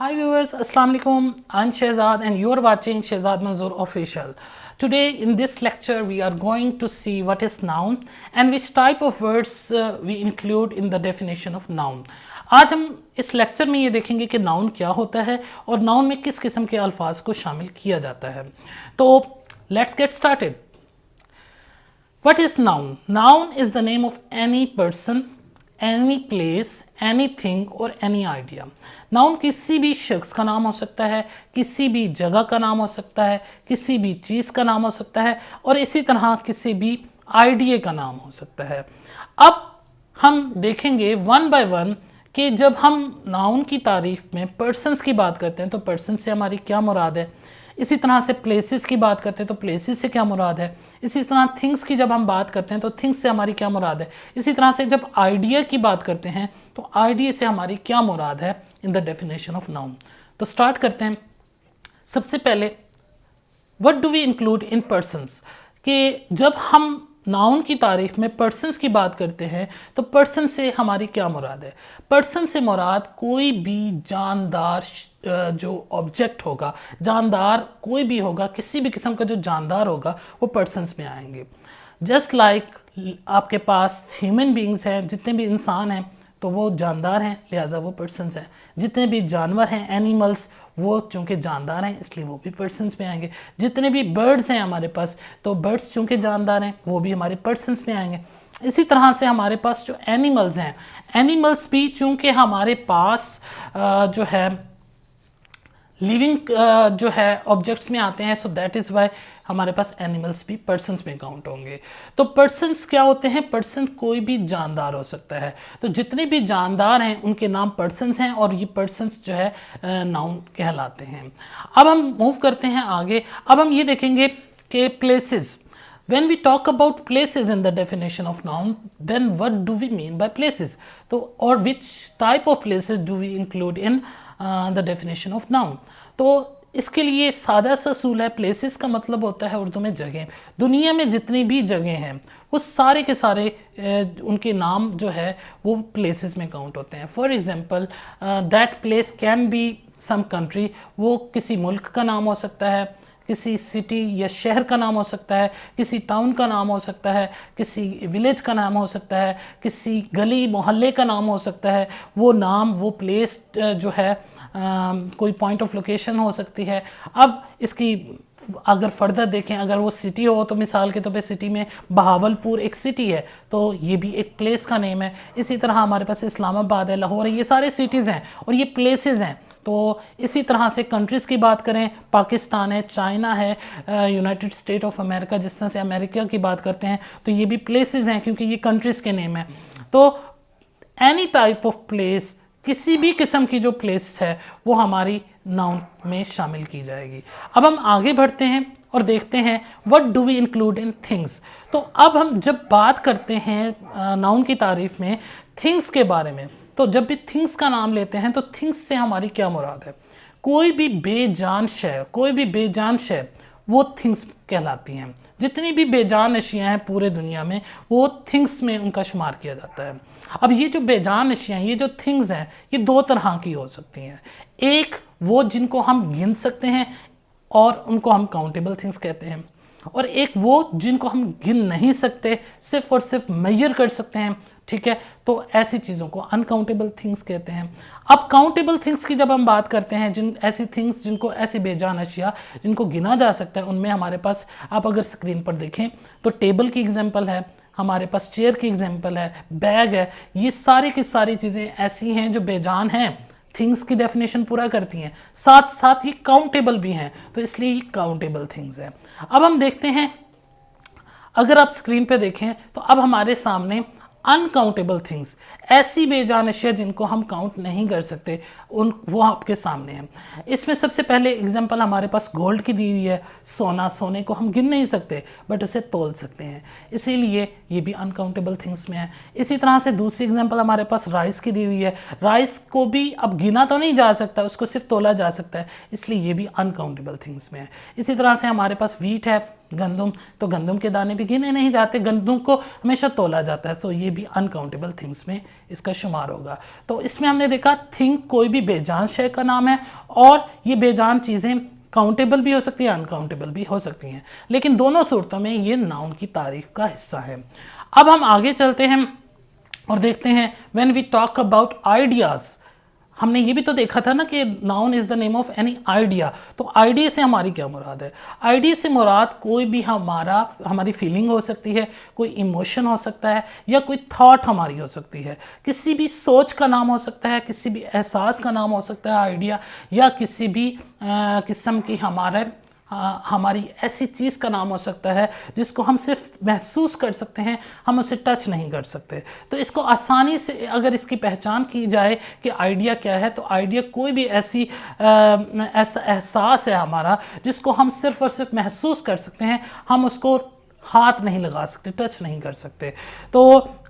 Hi viewers, Assalamu alaikum. I'm Shehzad and you're watching Shehzad Manzoor Official. Today in this lecture we are going to see what is noun and which type of words we include in the definition of noun. आज हम इस lecture में ये देखेंगे कि noun क्या होता है और नाउन में किस किस्म के अल्फाज को शामिल किया जाता है. तो let's get started. What is noun? Noun is the name of any person, any place, anything or any idea. Noun किसी भी शख्स का नाम हो सकता है, किसी भी जगह का नाम हो सकता है, किसी भी चीज़ का नाम हो सकता है और इसी तरह किसी भी आइडिया का नाम हो सकता है. अब हम देखेंगे वन बाय वन कि जब हम नाउन की तारीफ में पर्सन्स की बात करते हैं तो पर्सन से हमारी क्या मुराद है, इसी तरह से प्लेसेस की बात करते हैं तो प्लेसेस से क्या मुराद है, इसी तरह थिंग्स की जब हम बात करते हैं तो थिंग्स से हमारी क्या मुराद है, इसी तरह से जब आइडिया की बात करते हैं तो आइडिया से हमारी क्या मुराद है in the definition of noun. तो स्टार्ट करते हैं. सबसे पहले what do we include in persons, कि जब हम नाउन की तारीफ में पर्सन्स की बात करते हैं तो पर्सन से हमारी क्या मुराद है. पर्सन से मुराद कोई भी जानदार जो ऑब्जेक्ट होगा, जानदार कोई भी होगा, किसी भी किस्म का जो जानदार होगा वो पर्सन्स में आएंगे. जस्ट लाइक आपके पास ह्यूमन बींग्स हैं, जितने भी इंसान हैं तो वो जानदार हैं, लिहाजा वो पर्सन्स हैं. जितने भी जानवर हैं, एनिमल्स, वो चूँकि जानदार हैं इसलिए वो भी पर्सन्स में आएंगे. जितने भी बर्ड्स हैं हमारे पास तो बर्ड्स चूँकि जानदार हैं वो भी हमारे पर्सन्स में आएंगे. इसी तरह से हमारे पास जो एनिमल्स हैं, एनिमल्स भी चूँकि हमारे पास जो है लिविंग जो है ऑब्जेक्ट्स में आते हैं, सो दैट इज़ वाई हमारे पास एनिमल्स भी पर्सन्स में काउंट होंगे. तो पर्सन्स क्या होते हैं? पर्सन कोई भी जानदार हो सकता है. तो जितने भी जानदार हैं उनके नाम पर्सन्स हैं और ये पर्सन्स जो है नाउन कहलाते हैं. अब हम मूव करते हैं आगे. अब हम ये देखेंगे कि places. When we talk about places in the definition of noun, then what do we mean by places? तो और which type of places do we include in the definition of noun? तो इसके लिए सादा सा असूल है. प्लेसेस का मतलब होता है उर्दू में जगह. दुनिया में जितनी भी जगह हैं वो सारे के सारे उनके नाम जो है वो प्लेसेस में काउंट होते हैं. For example that place can be some country. वो किसी मुल्क का नाम हो सकता है, किसी सिटी या शहर का नाम हो सकता है, किसी टाउन का नाम हो सकता है, किसी विलेज का नाम हो सकता है, किसी गली मोहल्ले का नाम हो सकता है. वो नाम, वो प्लेस जो है कोई पॉइंट ऑफ लोकेशन हो सकती है. अब इसकी अगर फर्दर देखें, अगर वो सिटी हो तो मिसाल के तौर पे सिटी में बहावलपुर एक सिटी है तो ये भी एक प्लेस का नेम है. इसी तरह हमारे पास इस्लामाबाद है, लाहौर है, ये सारे सिटीज़ हैं और ये प्लेसेस हैं. तो इसी तरह से कंट्रीज़ की बात करें, पाकिस्तान है, चाइना है, यूनाइटेड स्टेट ऑफ अमेरिका, जिस तरह से अमेरिका की बात करते हैं तो ये भी प्लेसेस हैं क्योंकि ये कंट्रीज़ के नेम हैं. तो एनी टाइप ऑफ प्लेस, किसी भी किस्म की जो प्लेस है वो हमारी नाउन में शामिल की जाएगी. अब हम आगे बढ़ते हैं और देखते हैं what do we include in things. तो अब हम जब बात करते हैं नाउन की तारीफ में थिंग्स के बारे में, तो जब भी थिंग्स का नाम लेते हैं तो थिंग्स से हमारी क्या मुराद है. कोई भी बेजान शय, कोई भी बेजान शय वो थिंग्स कहलाती हैं. जितनी भी बेजान अशियाँ हैं पूरे दुनिया में वो थिंग्स में उनका शुमार किया जाता है. अब ये जो बेजान अशियाँ, ये जो थिंग्स हैं, ये दो तरह की हो सकती हैं. एक वो जिनको हम गिन सकते हैं और उनको हम काउंटेबल थिंग्स कहते हैं, और एक वो जिनको हम गिन नहीं सकते, सिर्फ और सिर्फ मेजर कर सकते हैं. ठीक है, तो ऐसी चीज़ों को अनकाउंटेबल थिंग्स कहते हैं. अब काउंटेबल थिंग्स की जब हम बात करते हैं, जिन ऐसी थिंग्स जिनको, ऐसी बेजान अशिया जिनको गिना जा सकता है, उनमें हमारे पास, आप अगर स्क्रीन पर देखें तो टेबल की एग्जांपल है, हमारे पास चेयर की एग्जांपल है, बैग है. ये सारी की सारी चीज़ें ऐसी हैं जो बेजान हैं, थिंग्स की डेफिनेशन पूरा करती हैं, साथ साथ ये काउंटेबल भी हैं, तो इसलिए ये काउंटेबल थिंग्स हैं. अब हम देखते हैं, अगर आप स्क्रीन पे देखें तो अब हमारे सामने अनकाउंटेबल थिंग्स, ऐसी बेजान अशिया जिनको हम काउंट नहीं कर सकते, उन वो आपके सामने हैं. इसमें सबसे पहले एग्जांपल हमारे पास गोल्ड की दी हुई है. सोना, सोने को हम गिन नहीं सकते बट उसे तोल सकते हैं, इसीलिए ये भी अनकाउंटेबल थिंग्स में है. इसी तरह से दूसरी एग्जांपल हमारे पास राइस की दी हुई है. राइस को भी अब गिना तो नहीं जा सकता, उसको सिर्फ तोला जा सकता है, इसलिए ये भी अनकाउंटेबल थिंग्स में है. इसी तरह से हमारे पास व्हीट है, गंदम, तो गंदम के दाने भी गिने नहीं जाते, गंदम को हमेशा तोला जाता है, सो ये भी अनकाउंटेबल थिंग्स में इसका शुमार होगा। तो इसमें हमने देखा थिंक कोई भी बेजान शय का नाम है, और ये बेजान चीज़ें काउंटेबल भी हो सकती हैं, अनकाउंटेबल भी हो सकती हैं, लेकिन दोनों सूरतों में ये नाउन की तारीफ का हिस्सा है। अब हम आगे चलते हैं और देखते हैं when we talk about ideas, हमने ये भी तो देखा था ना कि noun is the name of any idea. तो आइडिया से हमारी क्या मुराद है? आइडिया से मुराद कोई भी हमारी फीलिंग हो सकती है, कोई इमोशन हो सकता है, या कोई थॉट हमारी हो सकती है। किसी भी सोच का नाम हो सकता है, किसी भी एहसास का नाम हो सकता है आइडिया, या किसी भी किस्म की हमारी ऐसी चीज़ का नाम हो सकता है जिसको हम सिर्फ महसूस कर सकते हैं, हम उसे टच नहीं कर सकते। तो इसको आसानी से अगर इसकी पहचान की जाए कि आइडिया क्या है, तो आइडिया कोई भी ऐसा एहसास है हमारा जिसको हम सिर्फ और सिर्फ महसूस कर सकते हैं, हम उसको हाथ नहीं लगा सकते, टच नहीं कर सकते। तो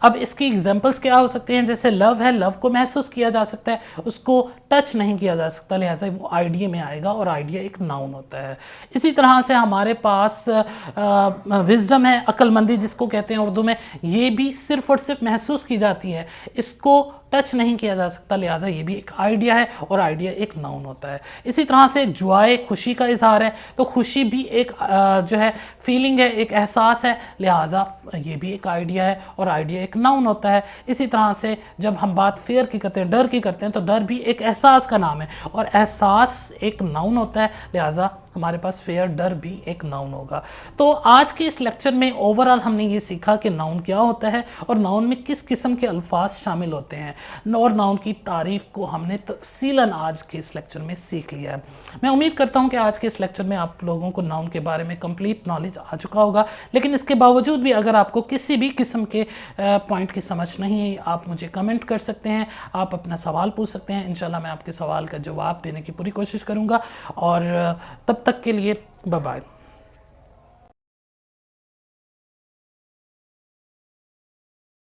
अब इसकी एग्जांपल्स क्या हो सकते हैं? जैसे लव है, लव को महसूस किया जा सकता है, उसको टच नहीं किया जा सकता, लिहाजा वो आइडिया में आएगा, और आइडिया एक नाउन होता है। इसी तरह से हमारे पास विजडम है, अक्लमंदी जिसको कहते हैं उर्दू में, ये भी सिर्फ और सिर्फ महसूस की जाती है, इसको टच नहीं किया जा सकता, लिहाजा ये भी एक आइडिया है, और आइडिया एक नाउन होता है। इसी तरह से जॉय, खुशी का इजहार है, तो खुशी भी एक जो है फीलिंग है, एक एहसास है, लिहाजा ये भी एक आइडिया है, और आइडिया एक नाउन होता है। इसी तरह से जब हम बात फेयर की करते हैं, डर की करते हैं, तो डर भी एक एहसास का नाम है, और एहसास एक नाउन होता है, लिहाजा हमारे पास फेयर, डर भी एक नाउन होगा। तो आज के इस लेक्चर में ओवरऑल हमने ये सीखा कि नाउन क्या होता है, और नाउन में किस किस्म के अल्फाज शामिल होते हैं, और नाउन की तारीफ को हमने तफसीलन आज के इस लेक्चर में सीख लिया है। मैं उम्मीद करता हूँ कि आज के इस लेक्चर में आप लोगों को नाउन के बारे में कंप्लीट नॉलेज आ चुका होगा, लेकिन इसके बावजूद भी अगर आपको किसी भी किस्म के पॉइंट की समझ नहीं है, आप मुझे कमेंट कर सकते हैं, आप अपना सवाल पूछ सकते हैं। इंशाल्लाह मैं आपके सवाल का जवाब देने की पूरी कोशिश करूँगा, और तब तक के लिए बाय बाय।